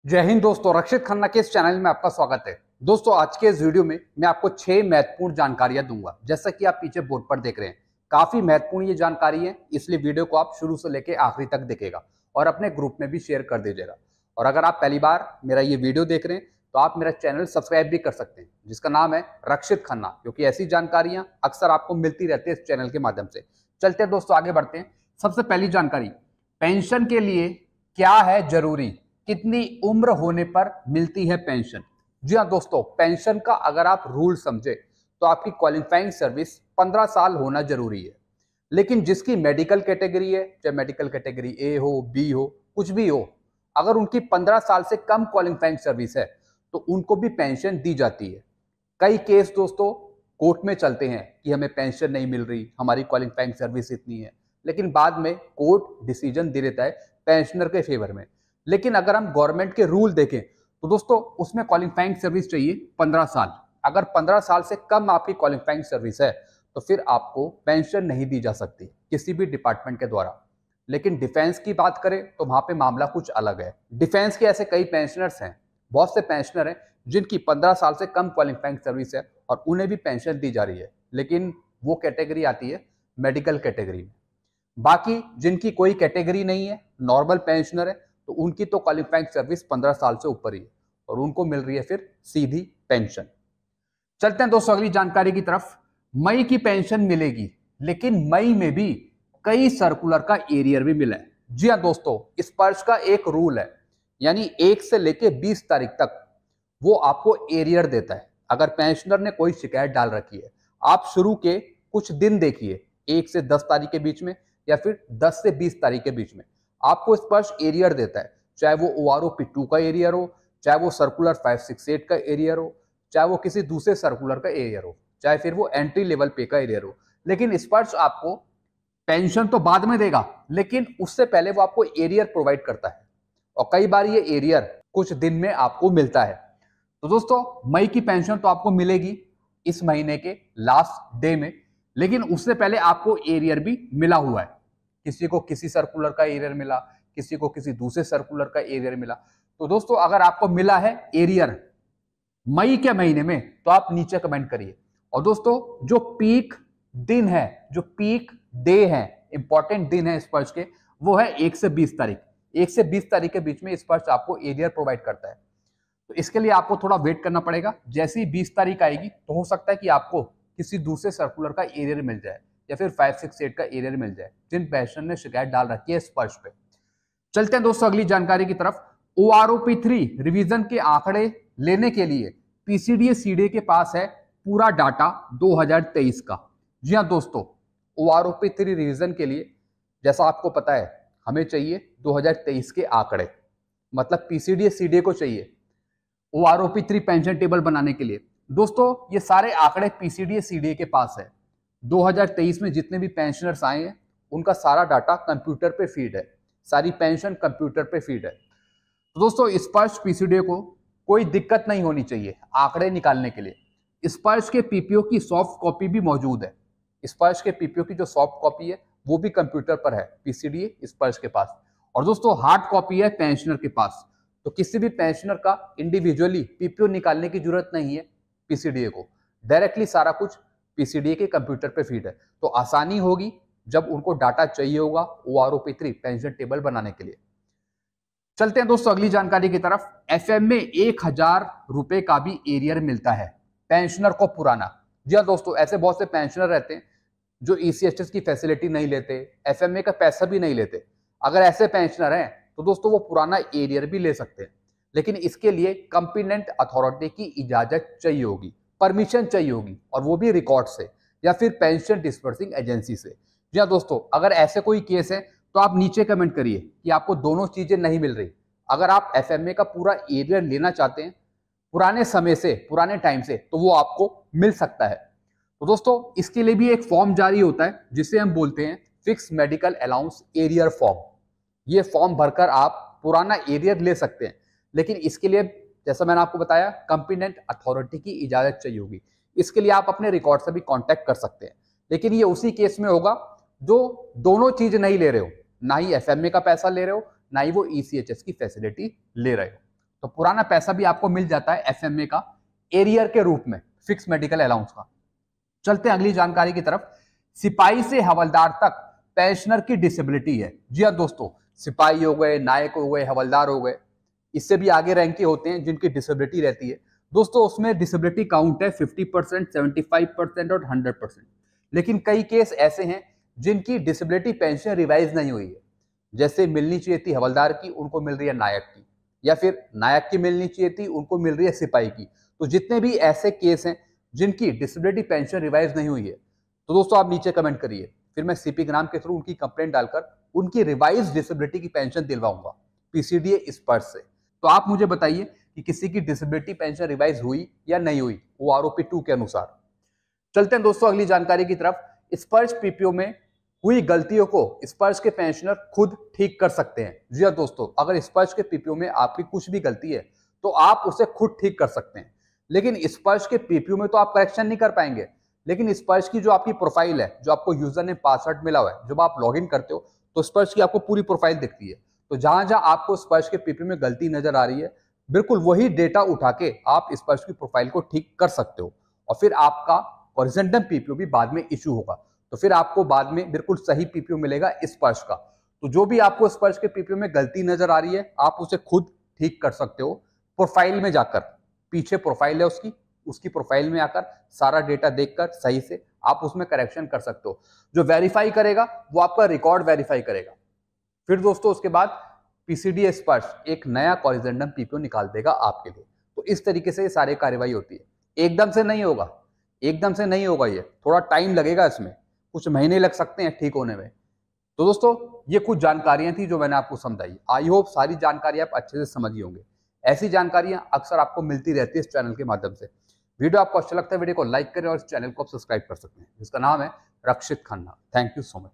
जय हिंद दोस्तों, रक्षित खन्ना के इस चैनल में आपका स्वागत है। दोस्तों, आज के इस वीडियो में मैं आपको 6 महत्वपूर्ण जानकारियां दूंगा। जैसा कि आप पीछे बोर्ड पर देख रहे हैं, काफी महत्वपूर्ण ये जानकारी है, इसलिए वीडियो को आप शुरू से लेकर आखिरी तक देखेगा और अपने ग्रुप में भी शेयर कर दीजिएगा। और अगर आप पहली बार मेरा ये वीडियो देख रहे हैं तो आप मेरा चैनल सब्सक्राइब भी कर सकते हैं, जिसका नाम है रक्षित खन्ना, क्योंकि ऐसी जानकारियां अक्सर आपको मिलती रहती है इस चैनल के माध्यम से। चलते हैं दोस्तों, आगे बढ़ते हैं। सबसे पहली जानकारी, पेंशन के लिए क्या है जरूरी, कितनी उम्र होने पर मिलती है पेंशन। जी हाँ दोस्तों, पेंशन का अगर आप रूल समझे तो आपकी क्वालिफाइंग सर्विस 15 साल होना जरूरी है। लेकिन जिसकी मेडिकल कैटेगरी है, चाहे मेडिकल कैटेगरी ए हो, बी हो, कुछ भी हो, अगर उनकी 15 साल से कम क्वालिफाइंग सर्विस है तो उनको भी पेंशन दी जाती है। कई केस दोस्तों कोर्ट में चलते हैं कि हमें पेंशन नहीं मिल रही, हमारी क्वालिफाइंग सर्विस इतनी है, लेकिन बाद में कोर्ट डिसीजन दे देता है पेंशनर के फेवर में। लेकिन अगर हम गवर्नमेंट के रूल देखें तो दोस्तों उसमें क्वालिफाइंग सर्विस चाहिए 15 साल। अगर 15 साल से कम आपकी क्वालिफाइंग सर्विस है तो फिर आपको पेंशन नहीं दी जा सकती किसी भी डिपार्टमेंट के द्वारा। लेकिन डिफेंस की बात करें तो वहां पे मामला कुछ अलग है। डिफेंस के ऐसे कई पेंशनर्स हैं, बहुत से पेंशनर हैं जिनकी 15 साल से कम क्वालिफाइंग सर्विस है और उन्हें भी पेंशन दी जा रही है, लेकिन वो कैटेगरी आती है मेडिकल कैटेगरी में। बाकी जिनकी कोई कैटेगरी नहीं है, नॉर्मल पेंशनर है, तो उनकी तो क्वालिफाइंग सर्विस 15 साल से ऊपर ही है और उनको मिल रही है फिर सीधी पेंशन। चलते हैं दोस्तों अगली जानकारी की तरफ। मई की पेंशन मिलेगी, लेकिन मई में भी कई सर्कुलर का एरियर भी मिला है। जी हाँ दोस्तों, इस वर्ष का एक रूल है, यानी 1 से लेके 20 तारीख तक वो आपको एरियर देता है। अगर पेंशनर ने कोई शिकायत डाल रखी है, आप शुरू के कुछ दिन देखिए, 1 से 10 तारीख के बीच में या फिर 10 से 20 तारीख के बीच में आपको इस वर्ष एरियर देता है। चाहे वो OROP2 का एरियर हो, चाहे वो सर्कुलर 568 का एरियर हो, चाहे वो किसी दूसरे सर्कुलर का एरियर हो, चाहे फिर वो एंट्री लेवल पे का एरियर हो। लेकिन इस वर्ष आपको पेंशन तो बाद में देगा, लेकिन उससे पहले वो आपको एरियर प्रोवाइड करता है और कई बार ये एरियर कुछ दिन में आपको मिलता है। तो दोस्तों, मई की पेंशन तो आपको मिलेगी इस महीने के लास्ट डे में, लेकिन उससे पहले आपको एरियर भी मिला हुआ है। किसी को किसी सर्कुलर का एरियर मिला, किसी को किसी दूसरे सर्कुलर का एरियर मिला। तो दोस्तों, अगर आपको मिला है एरियर मई के महीने में तो आप नीचे कमेंट करिए। और दोस्तों, जो पीक दिन है, जो पीक डे है, इंपॉर्टेंट दिन है इस वर्ष के, वो है 1 से 20 तारीख। 1 से 20 तारीख के बीच में इस वर्ष आपको एरियर प्रोवाइड करता है। तो इसके लिए आपको थोड़ा वेट करना पड़ेगा। जैसे ही 20 तारीख आएगी तो हो सकता है कि आपको किसी दूसरे सर्कुलर का एरियर मिल जाए या फिर 568 का एरियर मिल जाए, जिन पेंशनर ने शिकायत डाल रखी है इस वर्ष पे। चलते हैं दोस्तों अगली जानकारी की तरफ। OROP3 रिवीजन के आंकड़े लेने के लिए PCDA CDA के पास है पूरा डाटा 2023 का। जी हाँ दोस्तों, OROP3 रिवीजन के लिए, जैसा आपको पता है, हमें चाहिए 2023 के आंकड़े, मतलब PCDA CDA को चाहिए OROP3 पेंशन टेबल बनाने के लिए। दोस्तों, ये सारे आंकड़े PCDA CDA के पास है। 2023 में जितने भी पेंशनर्स आए हैं उनका सारा डाटा कंप्यूटर पे फीड है, सारी पेंशन कंप्यूटर पे फीड है। तो दोस्तों, इस वर्ष PCDA को कोई दिक्कत नहीं होनी चाहिए आंकड़े निकालने के लिए। इस वर्ष के PPO की सॉफ्ट कॉपी भी मौजूद है। इस वर्ष के PPO की जो सॉफ्ट कॉपी है वो भी कंप्यूटर पर है PCDA इस वर्ष के पास। और दोस्तों, हार्ड कॉपी है पेंशनर के पास। तो किसी भी पेंशनर का इंडिविजुअली PPO निकालने की जरूरत नहीं है PCDA को, डायरेक्टली सारा कुछ PCDA के कंप्यूटर पे फीड है। तो आसानी होगी जब उनको डाटा चाहिए होगा OROP3 पेंशन टेबल बनाने के लिए। चलते हैं दोस्तों अगली जानकारी की तरफ। FM में 1000 रुपए का भी एरियर मिलता है पेंशनर को पुराना। जी हाँ दोस्तों, ऐसे बहुत से पेंशनर रहते हैं जो ECHS की फैसिलिटी नहीं लेते, FMA का पैसा भी नहीं लेते। अगर ऐसे पेंशनर हैं तो दोस्तों वो पुराना एरियर भी ले सकते हैं, लेकिन इसके लिए कंपिटेंट अथॉरिटी की इजाजत चाहिए होगी, परमिशन चाहिए होगी, और वो भी रिकॉर्ड से या फिर पेंशन डिस्पर्सिंग एजेंसी से। जी हाँ दोस्तों, अगर ऐसे कोई केस है तो आप नीचे कमेंट करिए कि आपको दोनों चीजें नहीं मिल रही। अगर आप FMA का पूरा एरियर लेना चाहते हैं पुराने समय से, पुराने टाइम से, तो वो आपको मिल सकता है। तो दोस्तों, इसके लिए भी एक फॉर्म जारी होता है जिसे हम बोलते हैं fix medical allowance arrear form. ये फॉर्म भरकर आप पुराना एरियर ले सकते हैं, लेकिन इसके लिए जैसा मैंने आपको बताया कंपिटेंट अथॉरिटी की इजाजत चाहिए होगी। इसके लिए आप अपने रिकॉर्ड से भी कांटेक्ट कर सकते हैं, लेकिन ये उसी केस में होगा जो दोनों चीज नहीं ले रहे हो, ना ही FMA का पैसा ले रहे हो, ना ही वो ECHS की फैसिलिटी ले रहे हो। तो पुराना पैसा भी आपको मिल जाता है एफएमए का एरियर के रूप में, फिक्स मेडिकल अलाउंस का। चलते हैं अगली जानकारी की तरफ। सिपाही से हवलदार तक पेंशनर की डिसेबिलिटी है। जी हाँ दोस्तों, सिपाही हो गए, नायक हो गए, हवलदार हो गए, इससे भी आगे रैंक के होते हैं जिनकी डिसेबिलिटी रहती है दोस्तों, उसमें डिसेबिलिटी काउंट है 50%, 75% और 100%। लेकिन कई केस ऐसे हैं जिनकी डिसेबिलिटी पेंशन रिवाइज नहीं हुई है, जैसे मिलनी चाहिए थी हवलदार की, उनको मिल रही है नायक की, या फिर नायक की मिलनी चाहिए थी, उनको मिल रही है सिपाही की। तो जितने भी ऐसे केस हैं जिनकी डिसेबिलिटी पेंशन रिवाइज नहीं हुई है, तो दोस्तों आप नीचे कमेंट करिए, फिर मैं सीपी ग्राम के थ्रू उनकी कंप्लेंट डालकर उनकी रिवाइज डिसेबिलिटी की पेंशन दिलवाऊंगा पीसीडीए स्पर्श से। तो आप मुझे बताइए कि किसी की डिसेबिलिटी पेंशन रिवाइज हुई या नहीं हुई, वो आरोपी 2 के अनुसार। चलते हैं दोस्तों अगली जानकारी की तरफ। स्पर्श पीपीओ में हुई गलतियों को स्पर्श के पेंशनर खुद ठीक कर सकते हैं। जी हाँ दोस्तों, अगर स्पर्श के पीपीओ में आपकी कुछ भी गलती है तो आप उसे खुद ठीक कर सकते हैं, लेकिन स्पर्श के पीपीओ में तो आप करेक्शन नहीं कर पाएंगे। लेकिन स्पर्श की जो आपकी प्रोफाइल है, जो आपको यूजर नेम पासवर्ड मिला हुआ है, जब आप लॉगिन करते हो तो स्पर्श की आपको पूरी प्रोफाइल दिखती है। तो जहां जहां आपको स्पर्श के पीपीओ में गलती नजर आ रही है, बिल्कुल वही डेटा उठा के आप स्पर्श की प्रोफाइल को ठीक कर सकते हो, और फिर आपका हॉरिजॉन्टल पीपीओ भी बाद में इशू होगा, तो फिर आपको बाद में बिल्कुल सही पीपीओ मिलेगा स्पर्श का। तो जो भी आपको स्पर्श के पीपीओ में गलती नजर आ रही है, आप उसे खुद ठीक कर सकते हो। प्रोफाइल में जाकर, पीछे प्रोफाइल है उसकी प्रोफाइल में आकर सारा डेटा देखकर सही से आप उसमें करेक्शन कर सकते हो। जो वेरीफाई करेगा वो आपका रिकॉर्ड वेरीफाई करेगा। फिर दोस्तों उसके बाद पीसीडीए स्पर्श एक नया कॉरिजेंडम पीपीओ निकाल देगा आपके लिए। तो इस तरीके से ये सारी कार्रवाई होती है। एकदम से नहीं होगा, एकदम से नहीं होगा, ये थोड़ा टाइम लगेगा, इसमें कुछ महीने लग सकते हैं ठीक होने में। तो दोस्तों ये कुछ जानकारियां थी जो मैंने आपको समझाई। आई होप सारी जानकारी आप अच्छे से समझिए होंगे। ऐसी जानकारियां अक्सर आपको मिलती रहती है इस चैनल के माध्यम से। वीडियो आपको अच्छा लगता है, वीडियो को लाइक करें और इस चैनल को आप सब्सक्राइब कर सकते हैं, जिसका नाम है Rakshit Khanna. Thank you so much.